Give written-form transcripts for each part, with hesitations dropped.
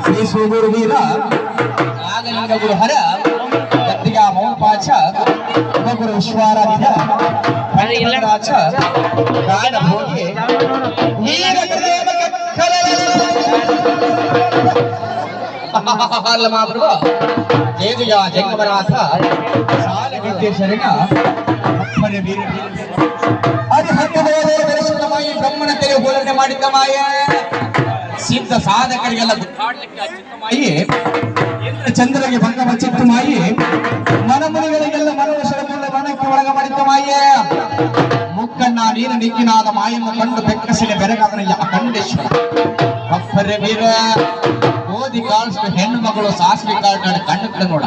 ಶ್ರೀ ಸೂಗೂರು ವೀರ ನಾಗಲಿಂಗ ಗುರು ಹರ ಗದ್ದಿಗ ಮೌಪಾಚ ಉಪಗುರು ವಿಶ್ವಾರಾಧ್ಯ ರಾಜ ಗಾನ ಭೋಗಿ ಪ್ರಭು ಜೇಜುಯ ಜಂಗಮನಾಥ ಸಾಲ ವಿದ್ಯೇಶ್ವರನ ಅರಿಹಂತಮಾಯಿ ಬ್ರಹ್ಮನ ತೆರೆ ಹೋಲನೆ ಮಾಡಿದ್ದ ಮಾಯ ಸಿದ್ಧ ಸಾಧಕರಿಗೆಲ್ಲ ಮಾಯಿ ಚಂದ್ರಗೆ ಭಂಗವ ಚಿತ್ತು ಮಾಯಿ ಮನಮುನಿಗಳಿಗೆಲ್ಲ ಮನವಶರ ಮೂಲ ಮನಕ್ಕೆ ಒಳಗ ಮಾಡಿದ್ದ ಮಾಯೆ ಮುಕ್ಕನ್ನ ನೀನು ನಿಕ್ಕಿನಾದ ಮಾಯನ್ನು ಕಂಡು ಬೆಕ್ಕಸಿನ ಬೆರಗಾದನ ಅಖಂಡೇಶ್ವರ ಅಪ್ಪರೆ ವೀರ ಓದಿ ಕಾಣಿಸ್ತು ಹೆಣ್ಣು ಮಗಳು ಸಾಸಿವೆ ಕಾಳು ಕಣ್ಣು ನೋಡ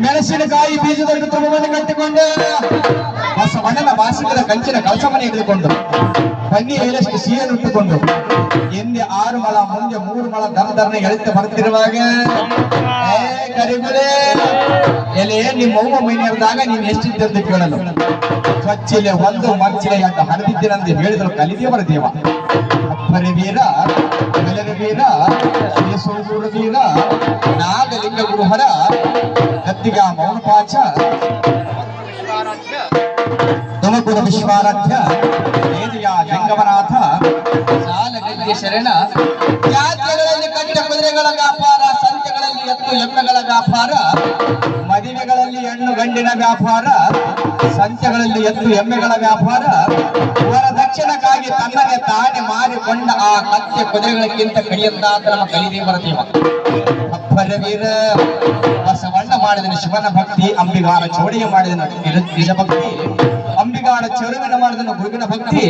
ಮೆಣಸಿನಕಾಯಿ ಬೀಜದಲ್ಲಿ ತುಮವನ್ನು ಕಟ್ಟಿಕೊಂಡು ಬಸವಣ್ಣನ ಬಾಸಿಕದ ಕಂಚಿನ ಕಲಸ ಮನೆ ಹಿಡಿದುಕೊಂಡು ಬನ್ನಿ ಹೇಳಷ್ಟು ಸಿಹಿಯನ್ನು ಇಟ್ಟುಕೊಂಡು ಹಿಂದೆ 6 ಮಳ ಮುಂದೆ 3 ಮಳ ದರದರನೆ ಎಳೆತ ಬರ್ತಿರುವಾಗ ಕರಿಗುಳೆ ಎಲೆ ನಿಮ್ಮ ಅವ್ವ ಮೈನೇರಿದಾಗ ನೀನು ಎಷ್ಟಿದ್ದಂತ ಕೇಳಲು ಸ್ವಚ್ಛಿಲೆ ಒಂದು ಮರ್ಚಿಲೆ ಅಂತ ಹರಿದಿದ್ದೀನಂತ ಹೇಳಿದ್ರು ಕಲಿದೇವರ ದೇವ ಅಪ್ಪರೆ ವೀರ ಕಲರ ವೀರ ಶ್ರೀ ಸೂಗೂರು ವೀರ ನಾಗಲಿಂಗ ಗುರುಹರ ಗದ್ದಿಗ ಮೌನಪಾಚ ತುಮಕೂರು ವಿಶ್ವಾರಾಧ್ಯ ವೇದಿಯ ಜಂಗಮನಾಥ ಸಾಲಗದ್ದೆ ಶರಣ ಜಾತ್ರೆಗಳಲ್ಲಿ ಕಟ್ಟ ಕುದುರೆಗಳ ವ್ಯಾಪಾರ ಸಂತೆಗಳಲ್ಲಿ ಎತ್ತು ಎಮ್ಮೆಗಳ ವ್ಯಾಪಾರ ಮದುವೆಗಳಲ್ಲಿ ಹೆಣ್ಣು ಗಂಡಿನ ವ್ಯಾಪಾರ ಸಂತೆಗಳಲ್ಲಿ ಎತ್ತು ಎಮ್ಮೆಗಳ ವ್ಯಾಪಾರ ವರದಕ್ಷಿಣಕ್ಕಾಗಿ ತನ್ನನ್ನೇ ತಾನೇ ಮಾರಿಕೊಂಡ ಆ ಕತ್ತೆ ಕುದುರೆಗಳಿಗಿಂತ ಕಡಿಯಂತಾದ ನಮ್ಮ ಕಲಿದೇವರ ದೇವ ಅಪ್ಪರ ವೀರ ಬಸವಣ್ಣ ಮಾಡಿದನು ಶಿವನ ಭಕ್ತಿ ಅಂಬಿಗಾರ ಚೌಡಿಗೆ ಮಾಡಿದನು ನಿಜ ಭಕ್ತಿ ಅಂಬಿಗಾರ ಚೌಡಿನ ಮಾಡಿದನು ಗುರುವಿನ ಭಕ್ತಿ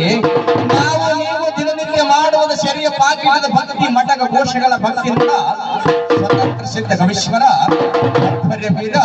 ನಾವು ನೀವು ದಿನನಿತ್ಯ ಮಾಡುವುದು ಶರೀರ ಪಾಕಿದ ಭಕ್ತಿ ಮಠಕ ಘೋಷಗಳ ಭಕ್ತಿಯಿಂದ ಸ್ವತಂತ್ರ ಸಿದ್ಧ ಕವೀಶ್ವರ ಅಪ್ಪರ ವೀರ